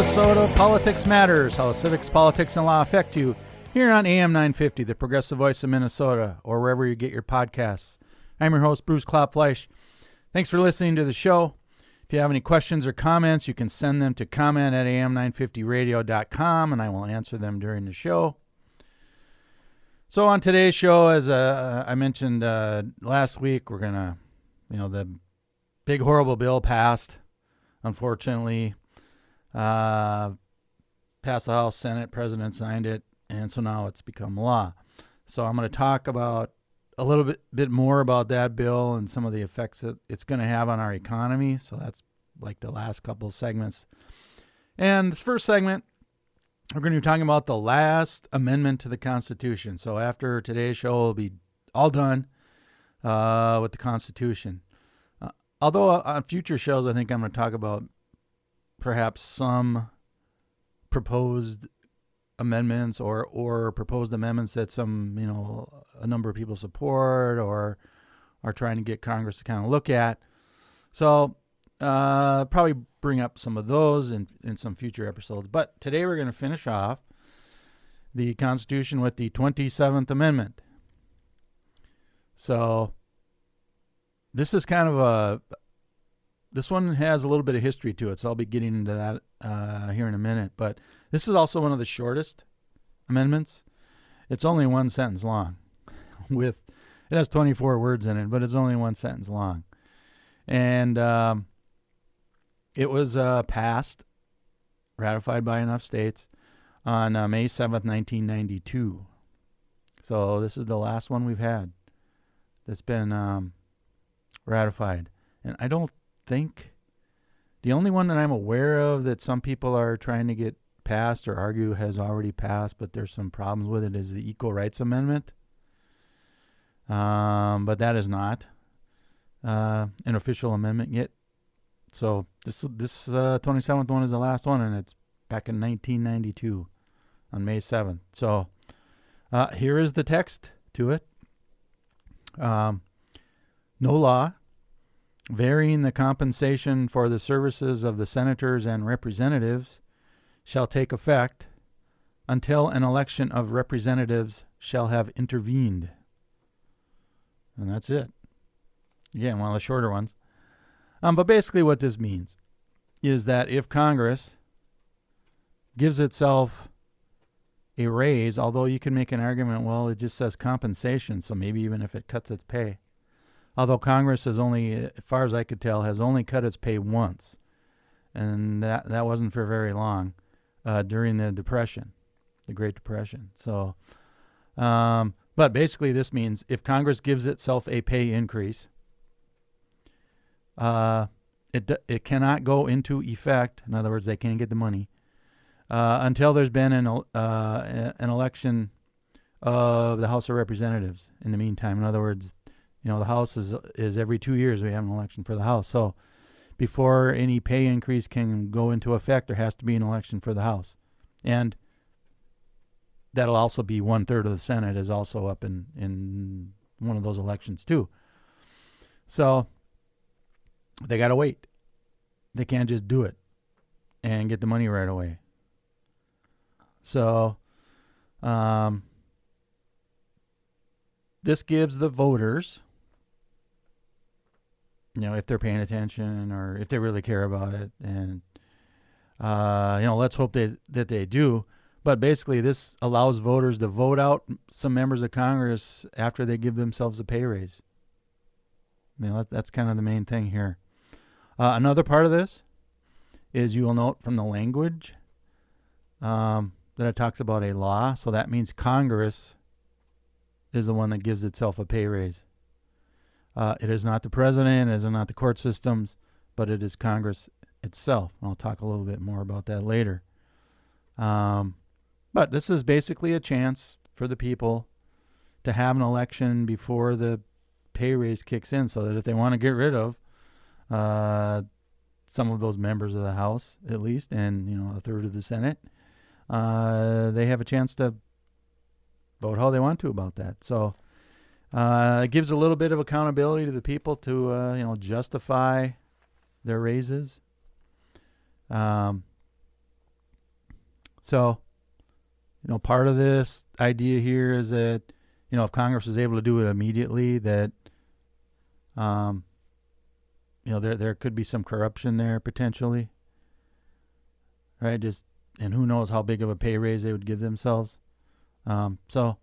episode of Politics Matters, how civics, politics, and law affect you, here on AM 950, the progressive voice of Minnesota, or wherever you get your podcasts. I'm your host, Bruce Klopfleisch. Thanks for listening to the show. If you have any questions or comments, you can send them to comment@am950radio.com, and I will answer them during the show. So on today's show, as I mentioned last week, we're going to, the big horrible bill passed, unfortunately. Passed the House, Senate, President signed it, and so now it's become law. So I'm going to talk about a little bit more about that bill and some of the effects that it's going to have on our economy. So that's like the last couple of segments. And this first segment, we're going to be talking about the last amendment to the Constitution. So after today's show, we'll be all done with the Constitution. Although on future shows, I think I'm going to talk about perhaps some proposed amendments or proposed amendments that a number of people support or are trying to get Congress to kind of look at. So probably bring up some of those in some future episodes. But today we're going to finish off the Constitution with the 27th Amendment. So this is kind of this one has a little bit of history to it, so I'll be getting into that here in a minute. But this is also one of the shortest amendments. It's only one sentence long. It has 24 words in it, but it's only one sentence long. And it was passed, ratified by enough states on May 7th, 1992. So this is the last one we've had that's been ratified. And I don't think the only one that I'm aware of that some people are trying to get passed or argue has already passed, but there's some problems with it, is the Equal Rights Amendment. But that is not an official amendment yet. So this 27th one is the last one, and it's back in 1992 on May 7th. So here is the text to it. No law varying the compensation for the services of the senators and representatives shall take effect until an election of representatives shall have intervened. And that's it. Again, one of the shorter ones. But basically what this means is that if Congress gives itself a raise, although you can make an argument, well, it just says compensation, so maybe even if it cuts its pay. Although Congress has only, as far as I could tell, has only cut its pay once. And that wasn't for very long during the Depression, the Great Depression. So, but basically this means if Congress gives itself a pay increase, it cannot go into effect. In other words, they can't get the money until there's been an election of the House of Representatives in the meantime. In other words, the House is every 2 years we have an election for the House. So before any pay increase can go into effect, there has to be an election for the House. And that'll also be 1/3 of the Senate is also up in one of those elections too. So they got to wait. They can't just do it and get the money right away. So this gives the voters, if they're paying attention or if they really care about it, and let's hope that they do. But basically, this allows voters to vote out some members of Congress after they give themselves a pay raise. That's kind of the main thing here. Another part of this is you will note from the language that it talks about a law. So that means Congress is the one that gives itself a pay raise. It is not the president, it is not the court systems, but it is Congress itself. And I'll talk a little bit more about that later. But this is basically a chance for the people to have an election before the pay raise kicks in, so that if they want to get rid of some of those members of the House, at least, and 1/3 of the Senate, they have a chance to vote how they want to about that. So it gives a little bit of accountability to the people to justify their raises. So, part of this idea here is that, if Congress is able to do it immediately, that, there could be some corruption there potentially, right? And who knows how big of a pay raise they would give themselves. So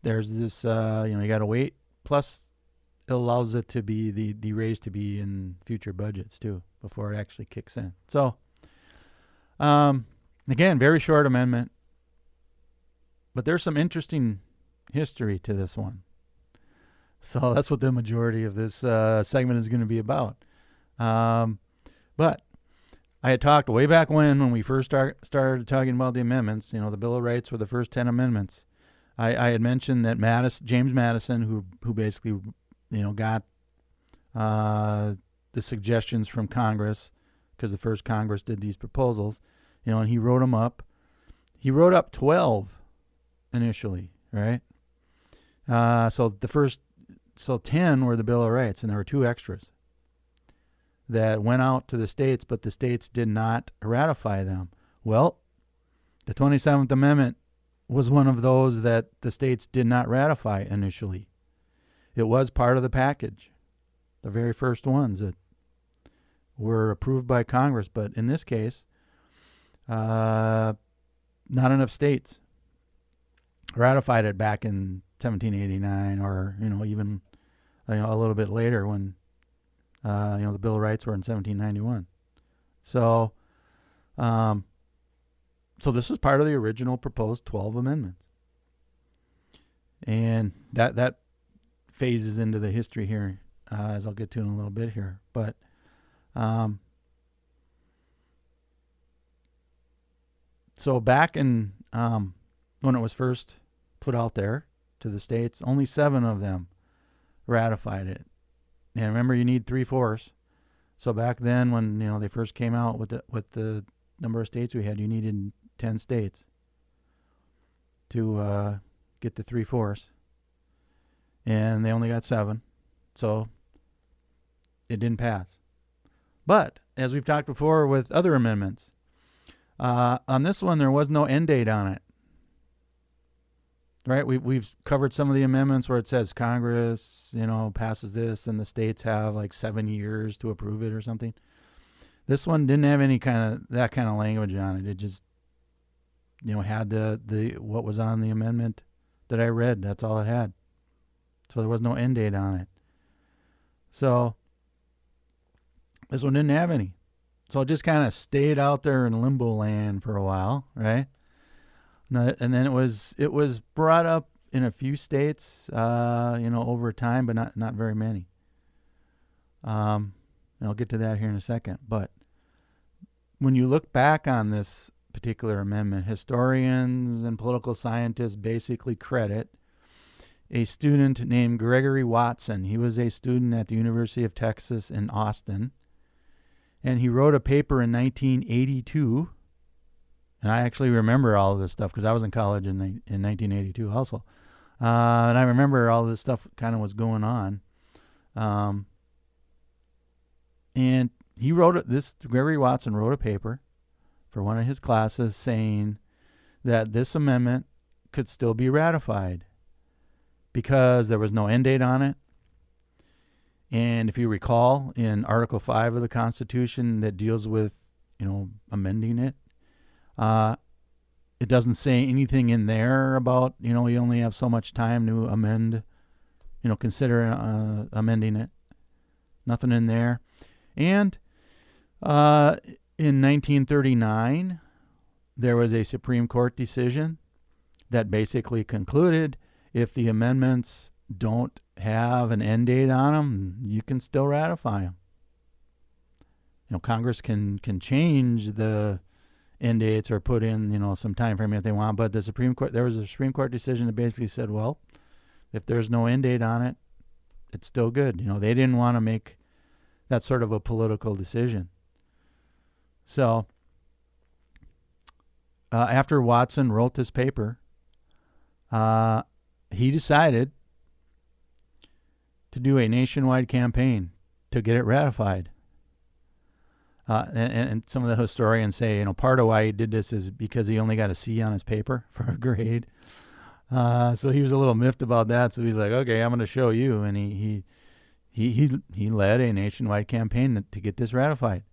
there's this, you got to wait. Plus, it allows it to be the raise to be in future budgets too before it actually kicks in. So, again, very short amendment, but there's some interesting history to this one. So that's what the majority of this segment is going to be about. But I had talked way back when we first started talking about the amendments. The Bill of Rights were the first 10 amendments. I had mentioned that James Madison, who basically, got the suggestions from Congress, because the first Congress did these proposals, and he wrote them up. He wrote up 12 initially, right? So 10 were the Bill of Rights, and there were 2 extras that went out to the states, but the states did not ratify them. Well, the 27th Amendment was one of those that the states did not ratify initially. It was part of the package, the very first ones that were approved by Congress, but in this case, not enough states ratified it back in 1789, or even a little bit later when the Bill of Rights were in 1791. So this was part of the original proposed 12 amendments, and that phases into the history here, as I'll get to in a little bit here. But so back in when it was first put out there to the states, only 7 of them ratified it. And remember, you need 3/4. So back then, when they first came out with the number of states we had, you needed 10 states to get the 3/4, and they only got 7, so it didn't pass. But as we've talked before with other amendments, on this one there was no end date on it. Right, we've covered some of the amendments where it says Congress, passes this, and the states have like 7 years to approve it or something. This one didn't have any that kind of language on it. It just, had the what was on the amendment that I read. That's all it had. So there was no end date on it. So this one didn't have any. So it just kind of stayed out there in limbo land for a while, right? And then it was brought up in a few states, over time, but not very many. And I'll get to that here in a second. But when you look back on this particular amendment, historians and political scientists basically credit a student named Gregory Watson. He was a student at the University of Texas in Austin, and he wrote a paper in 1982. And I actually remember all of this stuff because I was in college in 1982 also. And I remember all this stuff kind of was going on. And Gregory Watson wrote a paper for one of his classes saying that this amendment could still be ratified because there was no end date on it. And if you recall, in Article 5 of the Constitution that deals with, amending it, it doesn't say anything in there about, you only have so much time to amend, consider amending it. Nothing in there. And in 1939, there was a Supreme Court decision that basically concluded if the amendments don't have an end date on them, you can still ratify them. Congress can change the end dates or put in, some time frame if they want, but there was a Supreme Court decision that basically said, well, if there's no end date on it, it's still good. They didn't want to make that sort of a political decision. So after Watson wrote this paper, he decided to do a nationwide campaign to get it ratified. And some of the historians say, part of why he did this is because he only got a C on his paper for a grade. So he was a little miffed about that. So he's like, okay, I'm going to show you. And he led a nationwide campaign to get this ratified.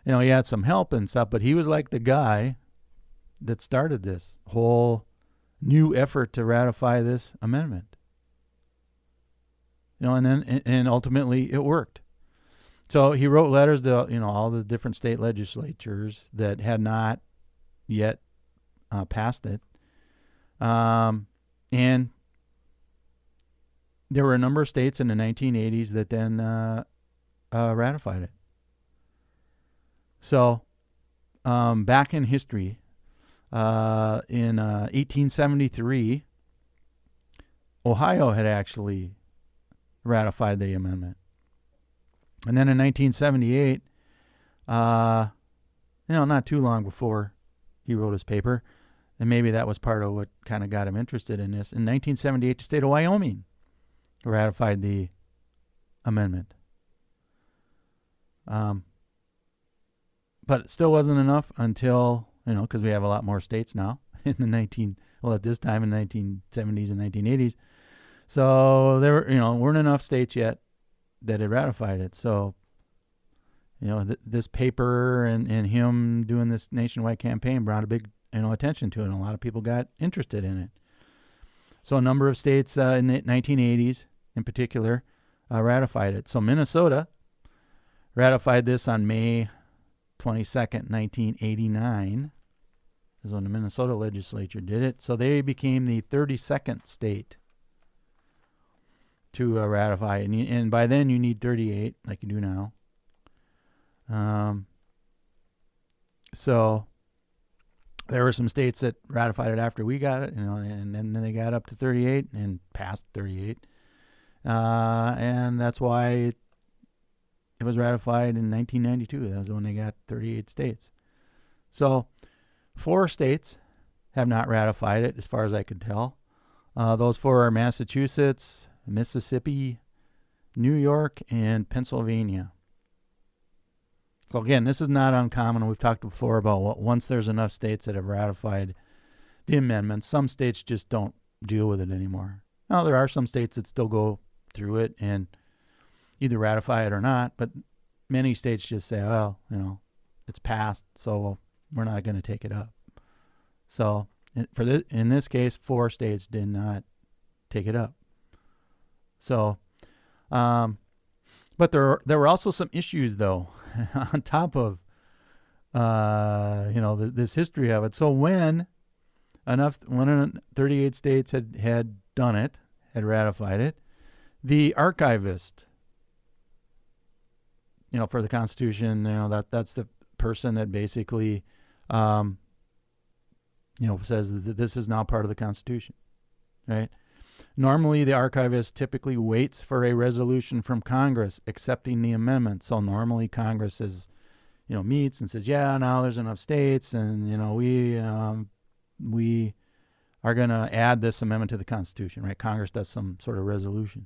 He had some help and stuff, but he was like the guy that started this whole new effort to ratify this amendment. And ultimately it worked. So he wrote letters to, all the different state legislatures that had not yet passed it. And there were a number of states in the 1980s that then ratified it. So back in history, in 1873, Ohio had actually ratified the amendment. And then in 1978, not too long before he wrote his paper, and maybe that was part of what kind of got him interested in this, in 1978, the state of Wyoming ratified the amendment. But it still wasn't enough until, because we have a lot more states now at this time in the 1970s and 1980s. So there weren't enough states yet that had ratified it. So, this paper and him doing this nationwide campaign brought a big, attention to it, and a lot of people got interested in it. So a number of states in the 1980s, in particular, ratified it. So Minnesota ratified this on May 22nd, 1989, is when the Minnesota legislature did it. So they became the 32nd state to ratify it. And by then you need 38, like you do now. So there were some states that ratified it after we got it, and then they got up to 38 and passed 38. And that's why it was ratified in 1992. That was when they got 38 states. So 4 states have not ratified it, as far as I could tell. Those 4 are Massachusetts, Mississippi, New York, and Pennsylvania. So again, this is not uncommon. We've talked before about once there's enough states that have ratified the amendment, some states just don't deal with it anymore. Now, there are some states that still go through it and either ratify it or not, but many states just say, well, it's passed, so we're not going to take it up. So in this case, 4 states did not take it up. So, but there were also some issues, though, on top of this history of it. So when 38 states had done it, had ratified it, the archivist, for the Constitution, that's the person that basically, says that this is now part of the Constitution, right? Normally, the archivist typically waits for a resolution from Congress accepting the amendment. So normally, Congress meets and says, yeah, now there's enough states, and we are going to add this amendment to the Constitution, right? Congress does some sort of resolution.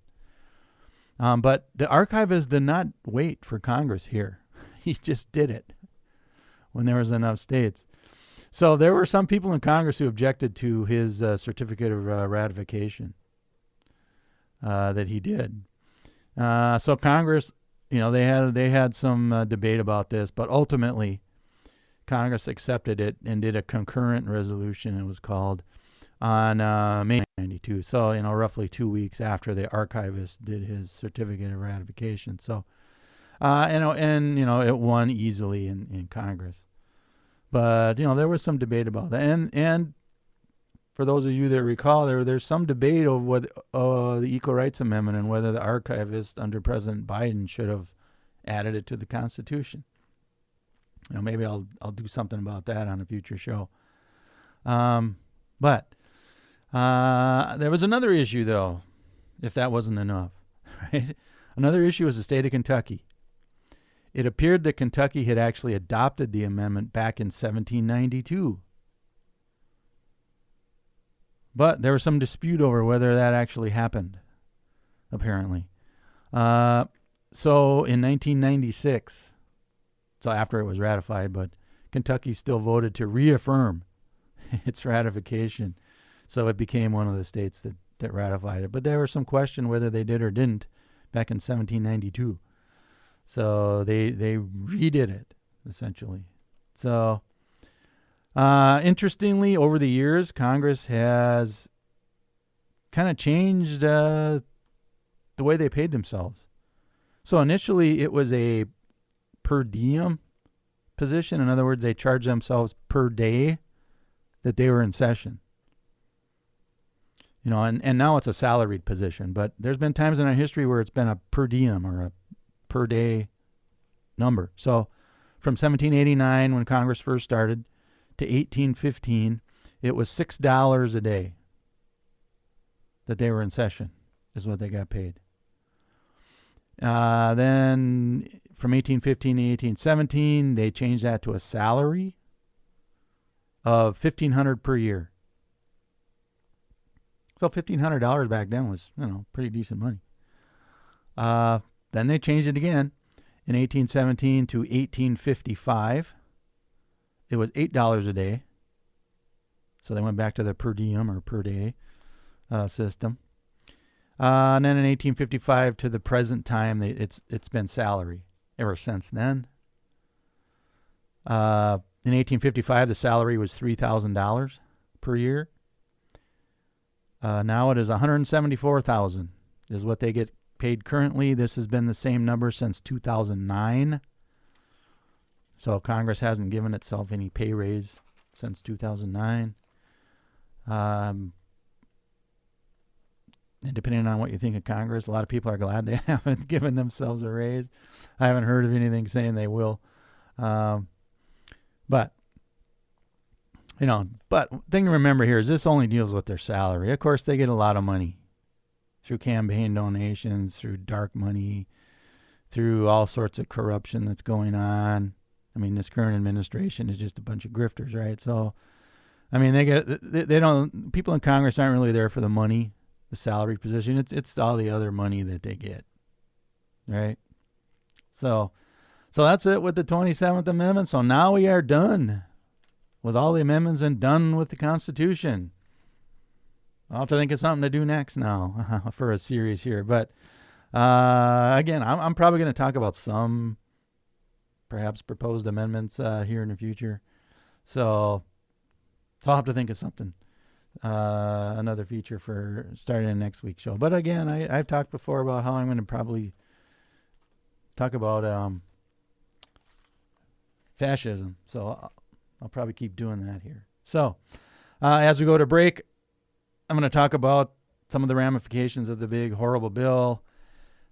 But the archivist did not wait for Congress here. He just did it when there was enough states. So there were some people in Congress who objected to his certificate of ratification that he did. So Congress, they had some debate about this, but ultimately Congress accepted it and did a concurrent resolution, it was called, on May 92. So, roughly 2 weeks after the archivist did his certificate of ratification. So, it won easily in Congress. But, there was some debate about that. And for those of you that recall, there's some debate over what the Equal Rights Amendment and whether the archivist under President Biden should have added it to the Constitution. Maybe I'll do something about that on a future show. But there was another issue, though, if that wasn't enough, right? Another issue was the state of Kentucky. It appeared that Kentucky had actually adopted the amendment back in 1792. But there was some dispute over whether that actually happened, apparently. So in 1996, So after it was ratified, but Kentucky still voted to reaffirm its ratification. So it became one of the states that ratified it. But there was some question whether they did or didn't back in 1792. So they redid it, essentially. So interestingly, over the years, Congress has kind of changed the way they paid themselves. So initially, it was a per diem position. In other words, they charged themselves per day that they were in session. And now it's a salaried position. But there's been times in our history where it's been a per diem or a per day number. So from 1789, when Congress first started, to 1815, it was $6 a day that they were in session is what they got paid. Then from 1815 to 1817, they changed that to a salary of $1,500 per year. So $1,500 back then was, pretty decent money. Then they changed it again in 1817 to 1855. It was $8 a day. So they went back to the per diem or per day system. And then in 1855 to the present time, it's been salary ever since then. In 1855, the salary was $3,000 per year. Now it is $174,000 is what they get paid currently. This has been the same number since 2009. So Congress hasn't given itself any pay raise since 2009. And depending on what you think of Congress, a lot of people are glad they haven't given themselves a raise. I haven't heard of anything saying they will. But thing to remember here is this only deals with their salary. Of course, they get a lot of money through campaign donations, through dark money, through all sorts of corruption that's going on. I mean, this current administration is just a bunch of grifters, right? So, I mean, people in Congress aren't really there for the money, the salary position. It's all the other money that they get, right? So that's it with the 27th Amendment. So now we are done with all the amendments and done with the Constitution. I'll have to think of something to do next now for a series here. But again, I'm probably going to talk about some perhaps proposed amendments here in the future. So I'll have to think of something, another feature for starting the next week's show. But again, I've talked before about how I'm going to probably talk about fascism. So I'll probably keep doing that here. So as we go to break, I'm going to talk about some of the ramifications of the big, horrible bill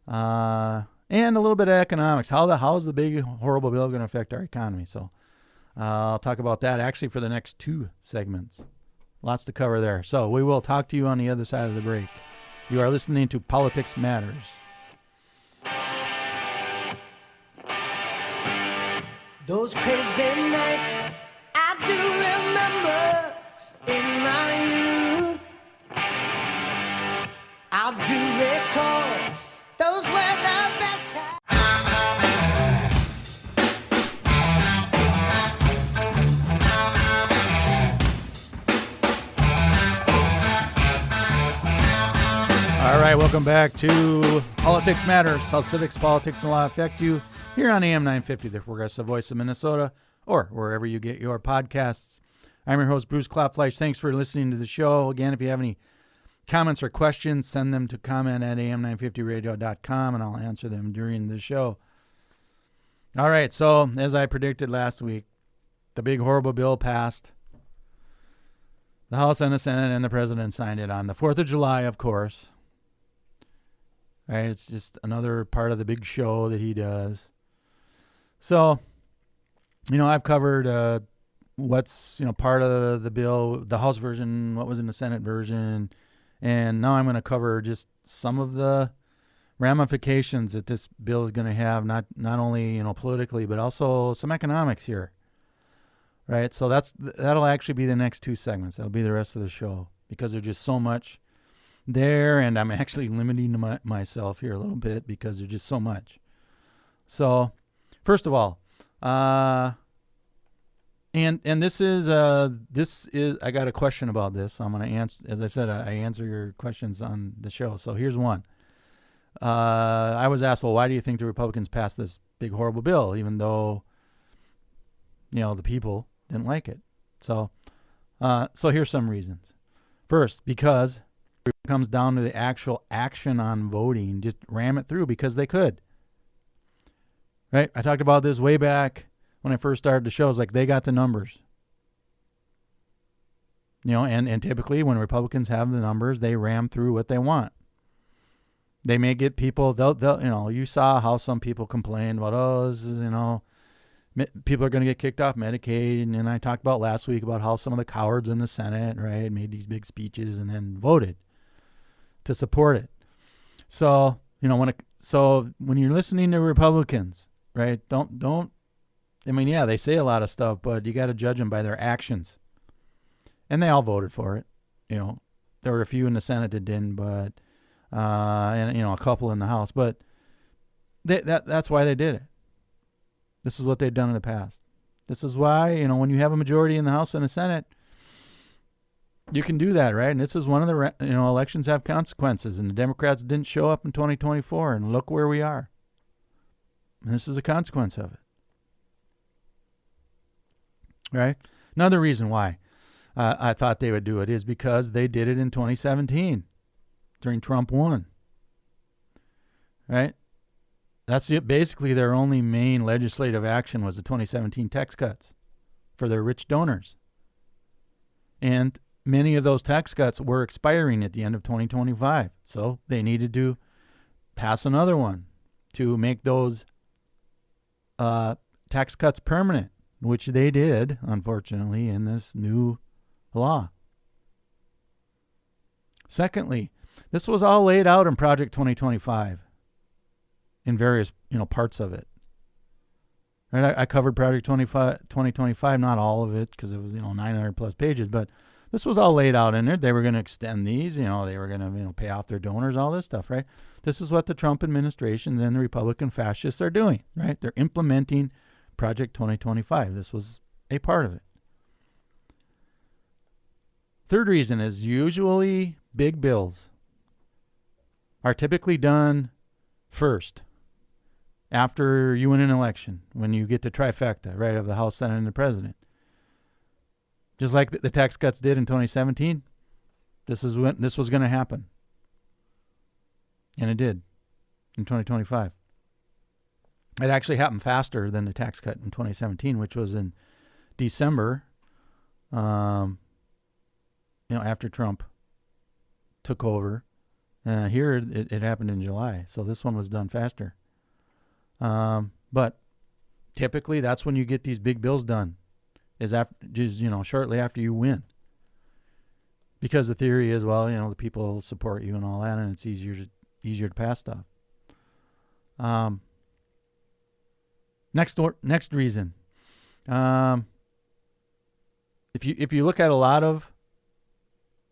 and a little bit of economics. How's the big, horrible bill going to affect our economy? So I'll talk about that actually for the next 2 segments. Lots to cover there. So we will talk to you on the other side of the break. You are listening to Politics Matters. Those crazy nights I do remember in my youth. I do recall those were the best times. All right, welcome back to Politics Matters, how civics, politics, and law affect you here on AM 950, the Progressive Voice of Minnesota, or wherever you get your podcasts. I'm your host, Bruce Klopfleisch. Thanks for listening to the show. Again, if you have any comments or questions, send them to comment@am950radio.com, and I'll answer them during the show. All right, so as I predicted last week, the big, horrible bill passed. The House and the Senate and the President signed it on the 4th of July, of course. Right, it's just another part of the big show that he does. So, I've covered what's, part of the bill, the House version, what was in the Senate version, and now I'm going to cover just some of the ramifications that this bill is going to have, not only, politically, but also some economics here. Right, so that'll actually be the next 2 segments. That'll be the rest of the show because there's just so much there, and I'm actually limiting myself here a little bit because there's just so much. So, first of all, And this is I got a question about this. I'm going to answer, as I said, I answer your questions on the show. So here's one. I was asked, well, why do you think the Republicans passed this big horrible bill, even though the people didn't like it? So here's some reasons. First, because it comes down to the actual action on voting, just ram it through because they could. Right? I talked about this way back when I first started the show. It's like they got the numbers. And typically when Republicans have the numbers, they ram through what they want. They may get people, they'll you saw how some people complained about, this is, people are going to get kicked off Medicaid. And I talked about last week about how some of the cowards in the Senate, right, made these big speeches and then voted to support it. So, when you're listening to Republicans, right, they say a lot of stuff, but you got to judge them by their actions. And they all voted for it. There were a few in the Senate that didn't, but and a couple in the House, but that's why they did it. This is what they've done in the past. This is why, when you have a majority in the House and the Senate, you can do that, right? And this is one of the, elections have consequences, and the Democrats didn't show up in 2024, and look where we are. And this is a consequence of it. Right? Another reason why I thought they would do it is because they did it in 2017 during Trump won. Right? That's it. Basically, their only main legislative action was the 2017 tax cuts for their rich donors. And many of those tax cuts were expiring at the end of 2025. So they needed to pass another one to make those tax cuts permanent, which they did, unfortunately, in this new law. Secondly, this was all laid out in Project 2025 in various, parts of it. Right? I covered Project 2025, not all of it, because it was, 900 plus pages, but this was all laid out in there. They were going to extend these, they were going to, pay off their donors, all this stuff, right? This is what the Trump administrations and the Republican fascists are doing, right? They're implementing Project 2025. This was a part of it. Third reason is usually big bills are typically done first after you win an election, when you get the trifecta, right, of the House, Senate, and the President. Just like the tax cuts did in 2017, this is when this was going to happen. And it did in 2025. It actually happened faster than the tax cut in 2017, which was in December, after Trump took over. Here it happened in July, so this one was done faster. But typically that's when you get these big bills done, is after, shortly after you win. Because the theory is, the people support you and all that, and it's easier to pass stuff. Next reason, if you look at a lot of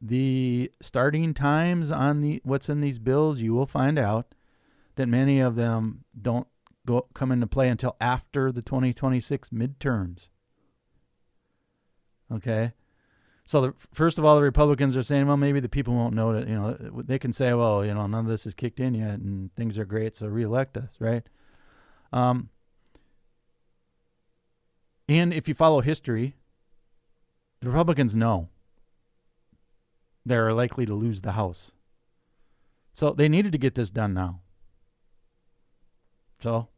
the starting times on what's in these bills, you will find out that many of them don't come into play until after the 2026 midterms. Okay, so first of all, the Republicans are saying, well, maybe the people won't know that. They can say, well, none of this is kicked in yet, and things are great, so reelect us, right? And if you follow history, the Republicans know they're likely to lose the House. So they needed to get this done now. So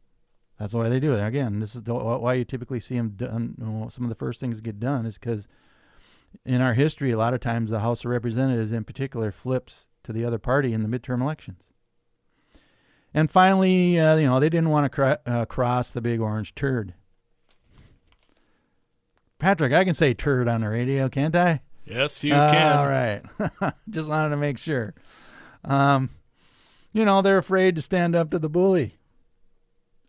that's why they do it. Again, this is why you typically see them done. Some of the first things get done is because in our history, a lot of times the House of Representatives in particular flips to the other party in the midterm elections. And finally, they didn't want to cross the big orange turd. Patrick, I can say turd on the radio, can't I? Yes, you can. All right. Just wanted to make sure. They're afraid to stand up to the bully.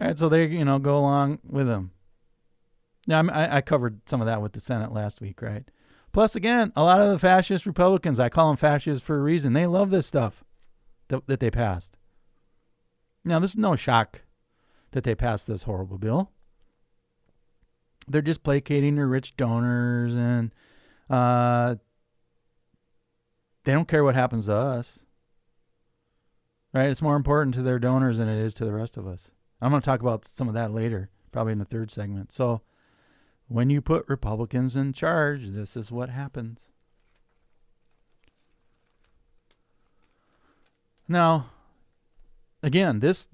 All right, so they, go along with him. Now, I covered some of that with the Senate last week, right? Plus, again, a lot of the fascist Republicans, I call them fascists for a reason. They love this stuff that they passed. Now, this is no shock that they passed this horrible bill. they're just placating their rich donors, and they don't care what happens to us. Right? It's more important to their donors than it is to the rest of us. I'm going to talk about some of that later, probably in the third segment. So when you put Republicans in charge, this is what happens. Now, again, this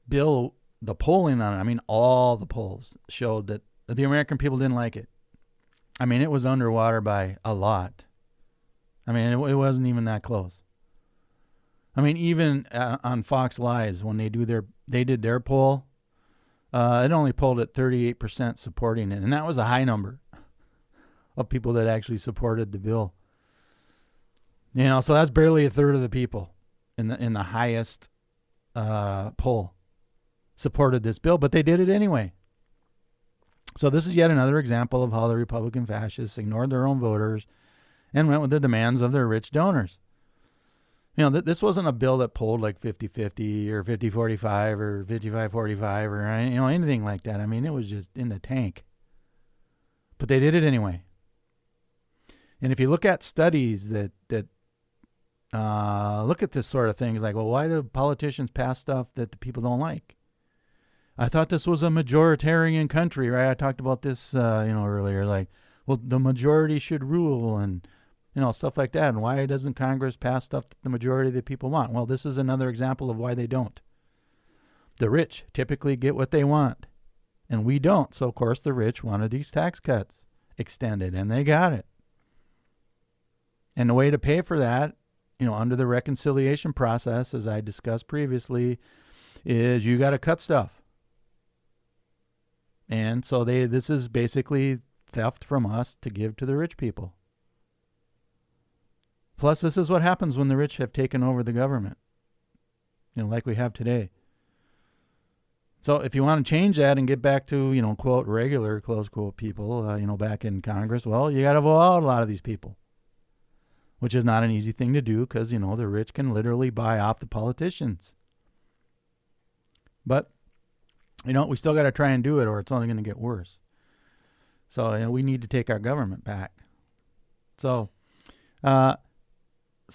bill, the polling on it, I mean, all the polls showed that the American people didn't like it. I mean, it was underwater by a lot. I mean, it wasn't even that close. I mean, even on Fox Lies, when they did their poll, it only polled at 38% supporting it, and that was a high number of people that actually supported the bill. You know, so that's barely a third of the people in the highest poll supported this bill, but they did it anyway. So this is yet another example of how the Republican fascists ignored their own voters and went with the demands of their rich donors. You know, this wasn't a bill that polled like 50-50 or 50-45 or 55-45 or anything like that. I mean, it was just in the tank. But they did it anyway. And if you look at studies that look at this sort of thing, it's like, well, why do politicians pass stuff that the people don't like? I thought this was a majoritarian country, right? I talked about this, earlier. Like, well, the majority should rule and, stuff like that. And why doesn't Congress pass stuff that the majority of the people want? Well, this is another example of why they don't. The rich typically get what they want, and we don't. So, of course, the rich wanted these tax cuts extended, and they got it. And the way to pay for that, under the reconciliation process, as I discussed previously, is you got to cut stuff. And so this is basically theft from us to give to the rich people. Plus, this is what happens when the rich have taken over the government, like we have today. So if you want to change that and get back to, quote, regular, close quote, people, back in Congress, well, you got to vote out a lot of these people, which is not an easy thing to do because, the rich can literally buy off the politicians. But, we still got to try and do it or it's only going to get worse. So, we need to take our government back. So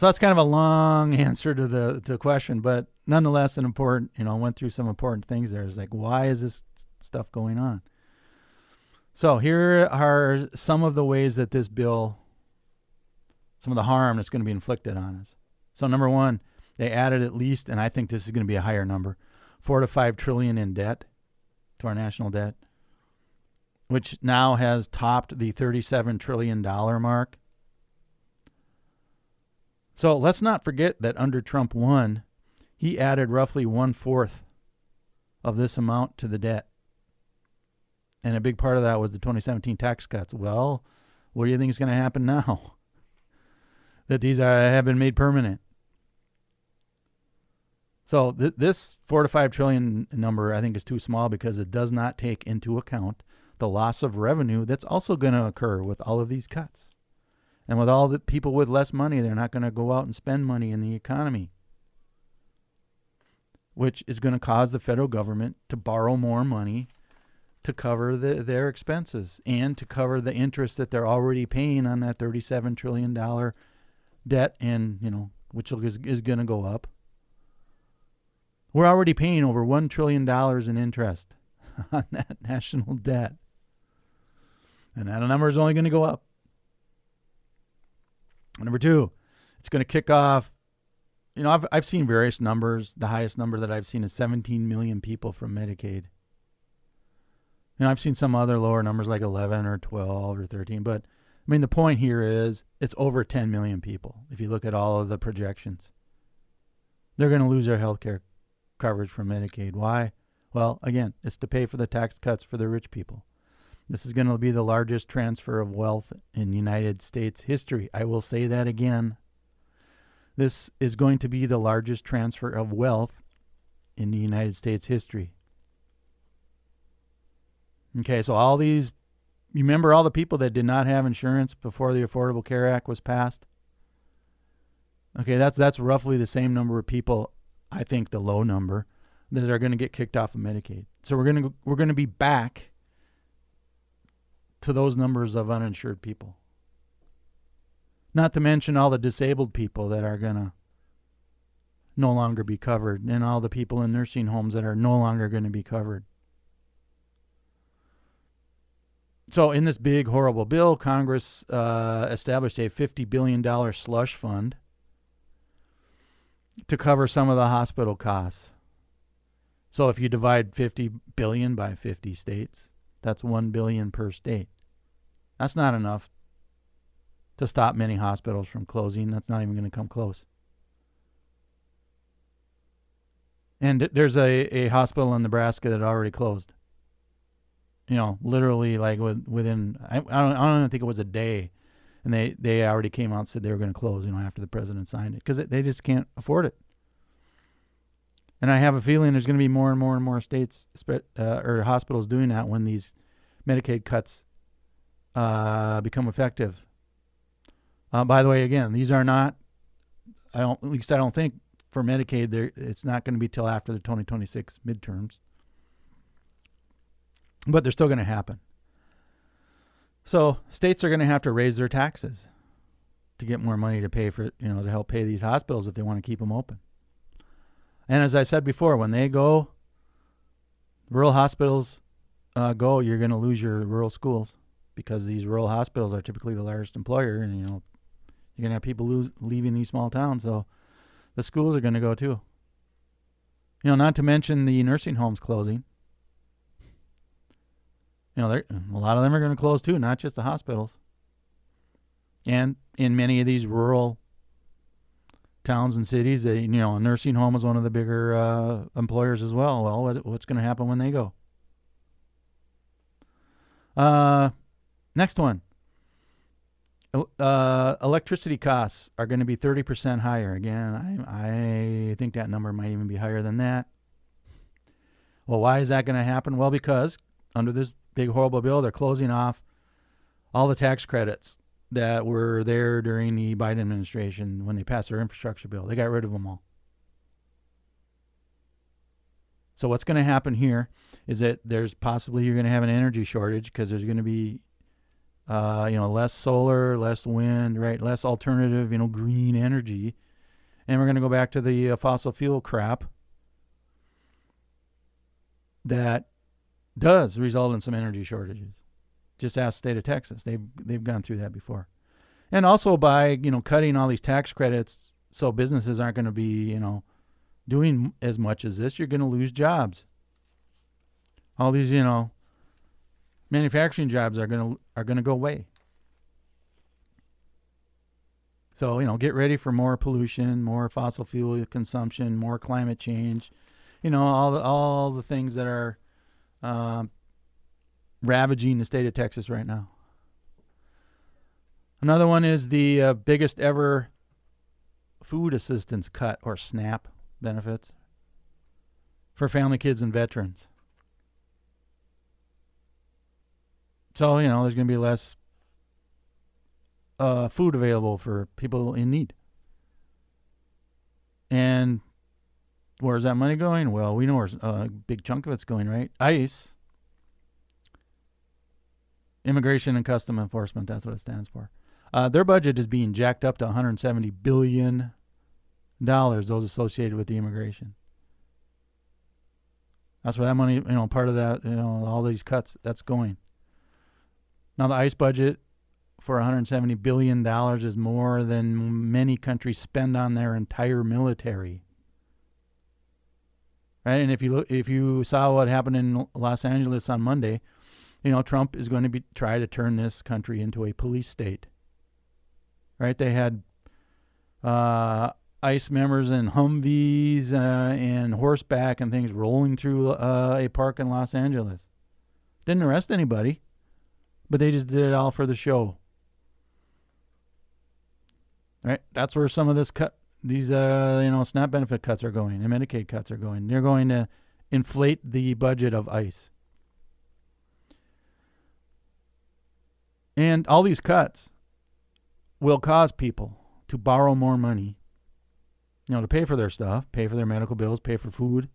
that's kind of a long answer to the question, but nonetheless an important, went through some important things there. It's like, why is this stuff going on? So here are some of the ways that this bill, some of the harm that's going to be inflicted on us. So number one, they added at least, and I think this is going to be a higher number, 4 to 5 trillion in debt to our national debt, which now has topped the $37 trillion mark. So let's not forget that under Trump 1, he added roughly 1/4 of this amount to the debt. And a big part of that was the 2017 tax cuts. Well, what do you think is going to happen now that these have been made permanent? So this 4 to 5 trillion number I think is too small because it does not take into account the loss of revenue that's also going to occur with all of these cuts. And with all the people with less money, they're not going to go out and spend money in the economy, which is going to cause the federal government to borrow more money to cover their expenses and to cover the interest that they're already paying on that $37 trillion debt, and which is going to go up. We're already paying over $1 trillion in interest on that national debt. And that number is only going to go up. Number two, it's going to kick off. I've seen various numbers. The highest number that I've seen is 17 million people from Medicaid. I've seen some other lower numbers like 11 or 12 or 13. But, the point here is it's over 10 million people. If you look at all of the projections, they're going to lose their health care coverage from Medicaid. Why? Well, again, it's to pay for the tax cuts for the rich people. This is going to be the largest transfer of wealth in United States history. I will say that again. This is going to be the largest transfer of wealth in the United States history. Okay, so all these, you remember all the people that did not have insurance before the Affordable Care Act was passed? Okay, that's roughly the same number of people, I think the low number, that are going to get kicked off of Medicaid. So we're going to be back to those numbers of uninsured people. Not to mention all the disabled people that are going to no longer be covered, and all the people in nursing homes that are no longer going to be covered. So in this big, horrible bill, Congress established a $50 billion slush fund to cover some of the hospital costs. So if you divide 50 billion by 50 states, that's 1 billion per state. That's not enough to stop many hospitals from closing. That's not even going to come close. And there's a hospital in Nebraska that already closed. You know, literally like within, I don't even think it was a day. And they already came out and said they were going to close, after the president signed it. Because they just can't afford it. And I have a feeling there's going to be more and more and more states or hospitals doing that when these Medicaid cuts become effective. By the way, again, these are not, I don't think for Medicaid, it's not going to be till after the 2026 midterms. But they're still going to happen. So states are going to have to raise their taxes to get more money to pay for, to help pay these hospitals if they want to keep them open. And as I said before, when they go, rural hospitals go, you're going to lose your rural schools because these rural hospitals are typically the largest employer, and you're going to have people leaving these small towns, so the schools are going to go too. Not to mention the nursing homes closing. A lot of them are going to close too, not just the hospitals. And in many of these rural towns and cities, a nursing home is one of the bigger employers as well. Well, what's going to happen when they go? Next one. Electricity costs are going to be 30% higher. Again, I think that number might even be higher than that. Well, why is that going to happen? Well, because under this big, horrible bill, they're closing off all the tax credits that were there during the Biden administration when they passed their infrastructure bill. They got rid of them all. So what's going to happen here is that you're going to have an energy shortage because there's going to be less solar, less wind, right? Less alternative, green energy. And we're going to go back to the fossil fuel crap that does result in some energy shortages. Just ask the state of Texas. They've gone through that before. And also by, cutting all these tax credits so businesses aren't going to be, doing as much as this, you're going to lose jobs. All these, manufacturing jobs are going to go away. So, get ready for more pollution, more fossil fuel consumption, more climate change, all the things that are ravaging the state of Texas right now. Another one is the biggest ever food assistance cut, or SNAP benefits, for family, kids, and veterans. So, there's going to be less food available for people in need. And where's that money going? Well, we know where a big chunk of it's going, right? ICE, Immigration and Custom Enforcement, that's what it stands for. Their budget is being jacked up to $170 billion, those associated with the immigration. That's where that money, part of that, all these cuts, that's going. Now, the ICE budget for $170 billion is more than many countries spend on their entire military. Right? And if you saw what happened in Los Angeles on Monday, Trump is going to try to turn this country into a police state. Right? They had ICE members in Humvees and horseback and things rolling through a park in Los Angeles. Didn't arrest anybody, but they just did it all for the show. Right? That's where some of these SNAP benefit cuts are going, and Medicaid cuts are going. They're going to inflate the budget of ICE. And all these cuts will cause people to borrow more money, to pay for their stuff, pay for their medical bills, pay for food,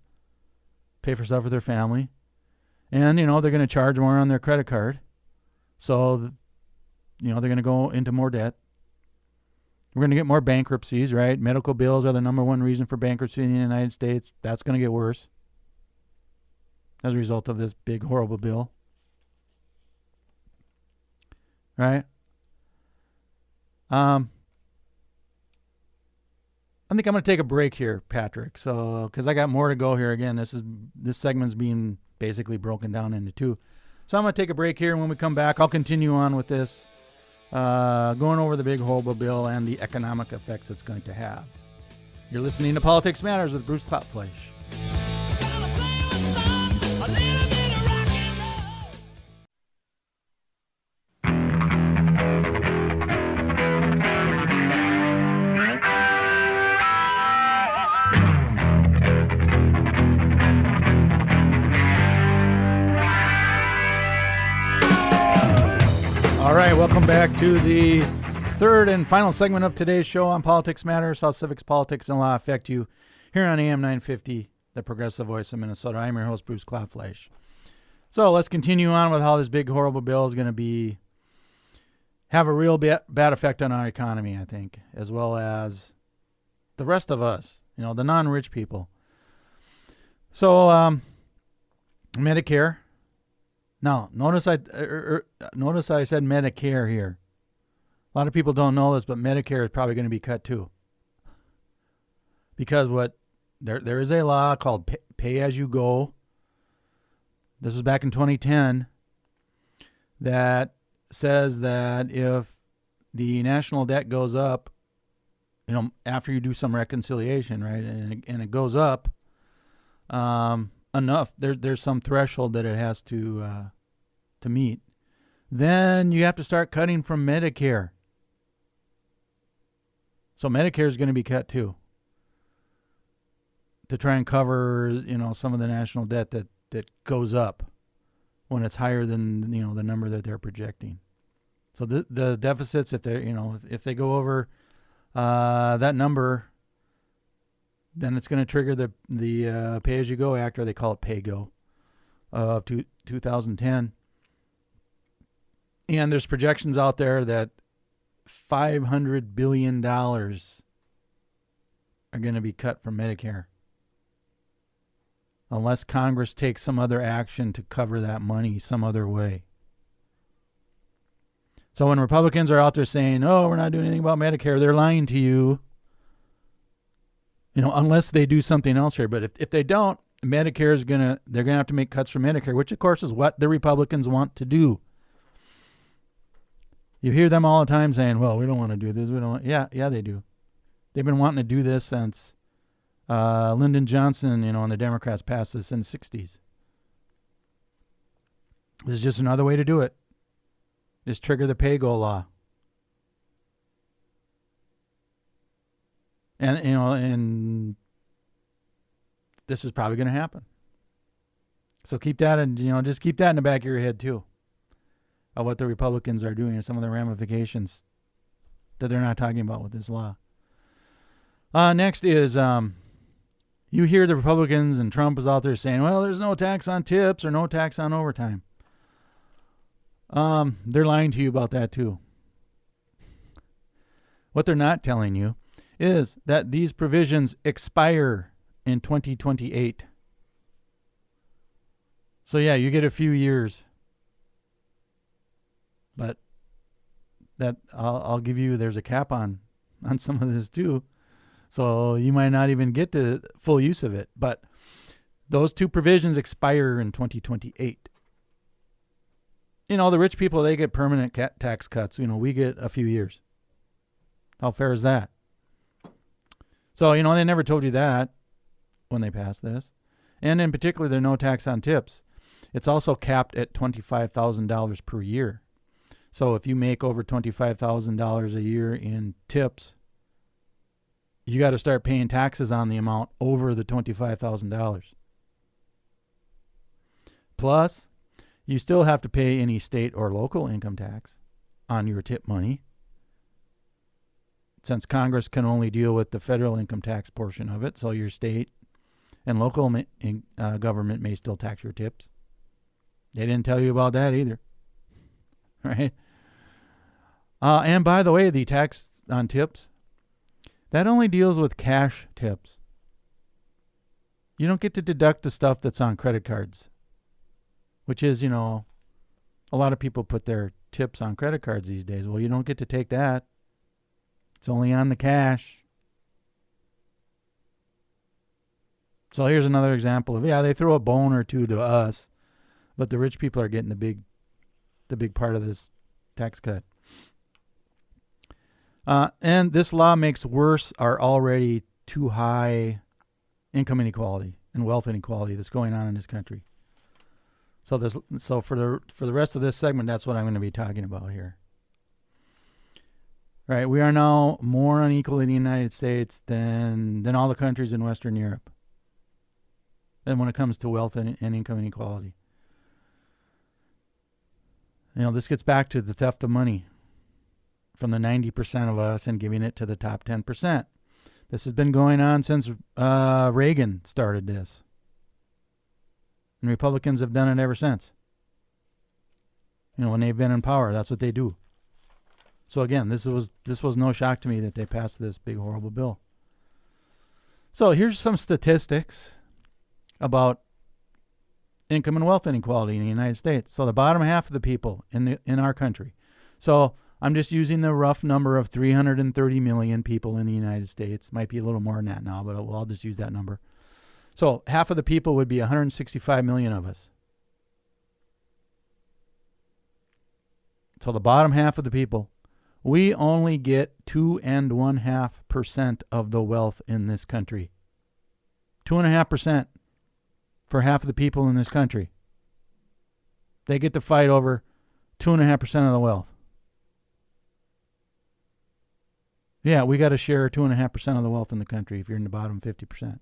pay for stuff for their family. And, they're going to charge more on their credit card. So, they're going to go into more debt. We're going to get more bankruptcies, right? Medical bills are the number one reason for bankruptcy in the United States. That's going to get worse as a result of this big, horrible bill. Right? I think I'm going to take a break here, Patrick. So, because I got more to go here. Again, this segment's being basically broken down into two. So I'm going to take a break here, and when we come back, I'll continue on with this, going over the big horrible bill and the economic effects it's going to have. You're listening to Politics Matters with Bruce Klopfleisch. All right, welcome back to the third and final segment of today's show on Politics Matters, how civics, politics, and law affect you here on AM 950, the progressive voice of Minnesota. I'm your host, Bruce Klopfleisch. So let's continue on with how this big, horrible bill is going to have a real bad effect on our economy, I think, as well as the rest of us, the non-rich people. So Medicare. Now, notice I said Medicare here. A lot of people don't know this, but Medicare is probably going to be cut too. Because there is a law called Pay As You Go. This was back in 2010 that says that if the national debt goes up, after you do some reconciliation, right, and it goes up enough, there's some threshold that it has to meet, then you have to start cutting from Medicare. So Medicare is going to be cut too, to try and cover some of the national debt that goes up when it's higher than the number that they're projecting. So the deficits, if they go over that number, then it's going to trigger the Pay-As-You-Go Act, or they call it Pay-Go, of 2010. And there's projections out there that $500 billion are going to be cut from Medicare, unless Congress takes some other action to cover that money some other way. So when Republicans are out there saying, "Oh, we're not doing anything about Medicare," they're lying to you. Unless they do something else here. But if they don't, Medicare they're gonna have to make cuts from Medicare, which of course is what the Republicans want to do. You hear them all the time saying, "Well, we don't want to do this. We don't." Yeah, they do. They've been wanting to do this since Lyndon Johnson, and the Democrats passed this in the 60s. This is just another way to do it. Just trigger the Pay-Go law. And this is probably going to happen. So keep that, and just keep that in the back of your head too, of what the Republicans are doing and some of the ramifications that they're not talking about with this law. Next is you hear the Republicans and Trump is out there saying, "Well, there's no tax on tips or no tax on overtime." They're lying to you about that too. What they're not telling you is that these provisions expire in 2028. So yeah, you get a few years, but that I'll give you, there's a cap on some of this too. So you might not even get to full use of it, but those two provisions expire in 2028. The rich people, they get permanent tax cuts. We get a few years. How fair is that? So, they never told you that when they passed this. And in particular, there's no tax on tips. It's also capped at $25,000 per year. So if you make over $25,000 a year in tips, you got to start paying taxes on the amount over the $25,000. Plus, you still have to pay any state or local income tax on your tip money, since Congress can only deal with the federal income tax portion of it. So your state and local government may still tax your tips. They didn't tell you about that either. right? And by the way, the tax on tips, that only deals with cash tips. You don't get to deduct the stuff that's on credit cards, which is, a lot of people put their tips on credit cards these days. Well, you don't get to take that. It's only on the cash. So here's another example of, they throw a bone or two to us, but the rich people are getting the big part of this tax cut. And this law makes worse our already too high income inequality and wealth inequality that's going on in this country. So for the rest of this segment, that's what I'm going to be talking about here. Right, we are now more unequal in the United States than all the countries in Western Europe. And when it comes to wealth and income inequality. This gets back to the theft of money from the 90% of us and giving it to the top 10%. This has been going on since Reagan started this. And Republicans have done it ever since. When they've been in power, that's what they do. So again, this was no shock to me that they passed this big, horrible bill. So here's some statistics about income and wealth inequality in the United States. So the bottom half of the people in our country. So I'm just using the rough number of 330 million people in the United States. Might be a little more than that now, but I'll just use that number. So half of the people would be 165 million of us. So the bottom half of the people, we only get 2.5% of the wealth in this country. 2.5% for half of the people in this country. They get to fight over 2.5% of the wealth. Yeah, we got to share 2.5% of the wealth in the country if you're in the bottom 50%.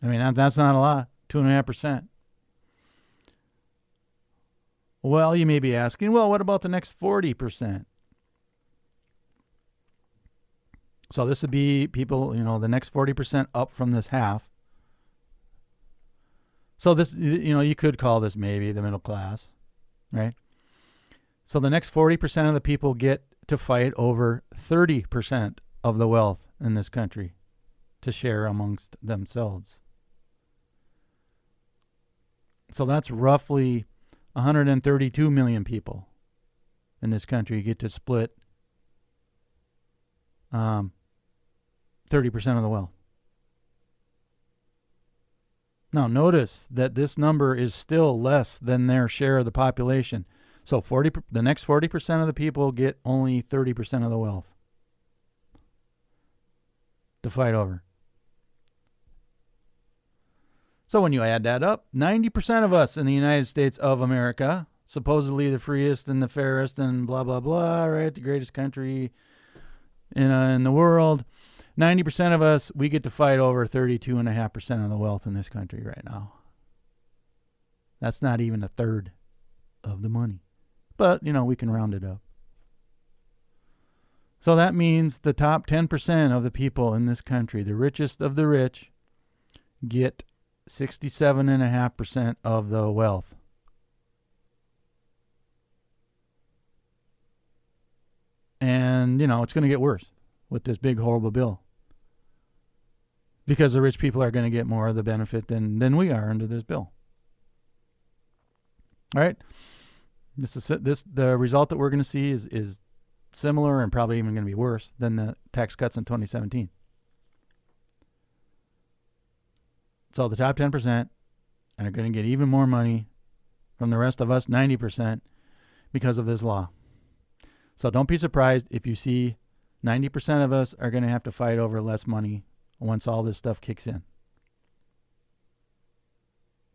I mean, that's not a lot. 2.5%. Well, you may be asking, what about the next 40%? So this would be people, the next 40% up from this half. So this, you could call this maybe the middle class, right? So the next 40% of the people get to fight over 30% of the wealth in this country to share amongst themselves. So that's roughly 132 million people in this country get to split 30% of the wealth. Now, notice that this number is still less than their share of the population. So the next 40% of the people get only 30% of the wealth to fight over. So when you add that up, 90% of us in the United States of America, supposedly the freest and the fairest and blah, blah, blah, right? The greatest country in the world. 90% of us, we get to fight over 32.5% of the wealth in this country right now. That's not even a third of the money. But, we can round it up. So that means the top 10% of the people in this country, the richest of the rich, get 67.5% of the wealth. And, it's going to get worse with this big, horrible bill. Because the rich people are going to get more of the benefit than we are under this bill. All right? The result that we're going to see is similar and probably even going to be worse than the tax cuts in 2017. So the top 10% are going to get even more money from the rest of us, 90%, because of this law. So don't be surprised if you see 90% of us are going to have to fight over less money once all this stuff kicks in.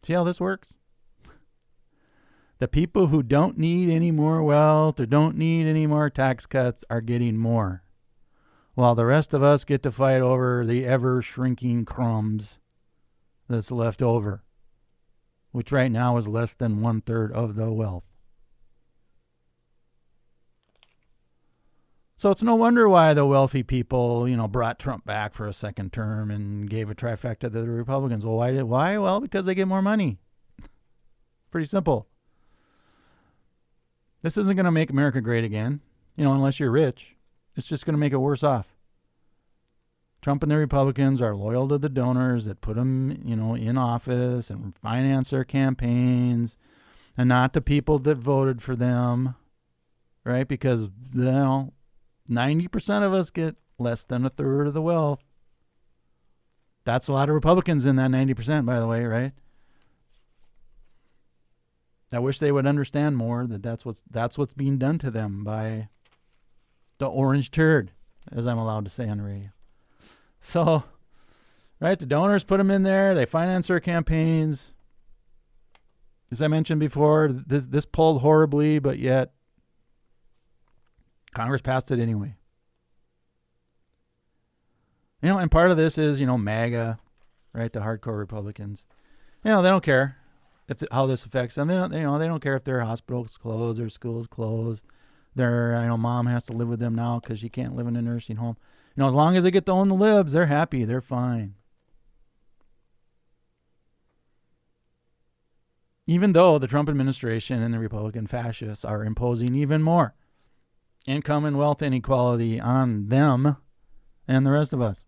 See how this works? The people who don't need any more wealth or don't need any more tax cuts are getting more, while the rest of us get to fight over the ever-shrinking crumbs that's left over, which right now is less than 1/3 of the wealth. So it's no wonder why the wealthy people, brought Trump back for a second term and gave a trifecta to the Republicans. Well, why? Well, because they get more money. Pretty simple. This isn't going to make America great again, unless you're rich. It's just going to make it worse off. Trump and the Republicans are loyal to the donors that put them, in office and finance their campaigns, and not the people that voted for them, right? Because, 90% of us get less than a third of the wealth. That's a lot of Republicans in that 90%, by the way, right? I wish they would understand more that that's what's being done to them by the orange turd, as I'm allowed to say on the radio. So, right, the donors put them in there. They finance their campaigns. As I mentioned before, this pulled horribly, but yet Congress passed it anyway. And part of this is, MAGA, right, the hardcore Republicans. They don't care how this affects them. They don't care if their hospitals close, their schools close. Their, mom has to live with them now because she can't live in a nursing home. As long as they get to own the libs, they're happy. They're fine. Even though the Trump administration and the Republican fascists are imposing even more income and wealth inequality on them and the rest of us.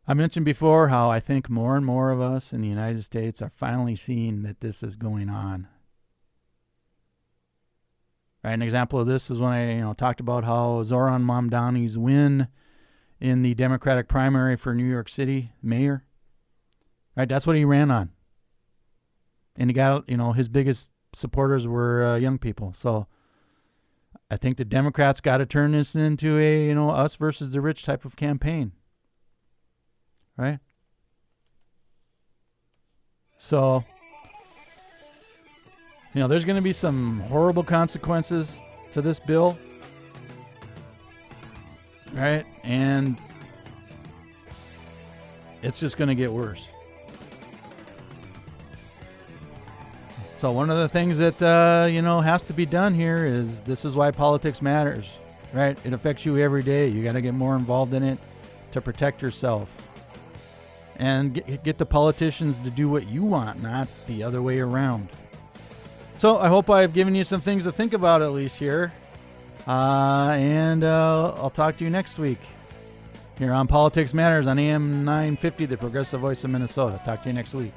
I mentioned before how I think more and more of us in the United States are finally seeing that this is going on. Right, an example of this is when I talked about how Zoran Mamdani's win in the Democratic primary for New York City mayor. Right, that's what he ran on. And he got, his biggest supporters were young people. So I think the Democrats got to turn this into a, us versus the rich type of campaign. Right? So, there's going to be some horrible consequences to this bill. Right? And it's just going to get worse. So one of the things that, has to be done here is this is why politics matters, right? It affects you every day. You got to get more involved in it to protect yourself. And get the politicians to do what you want, not the other way around. So I hope I've given you some things to think about at least here. And I'll talk to you next week here on Politics Matters on AM 950, the Progressive Voice of Minnesota. Talk to you next week.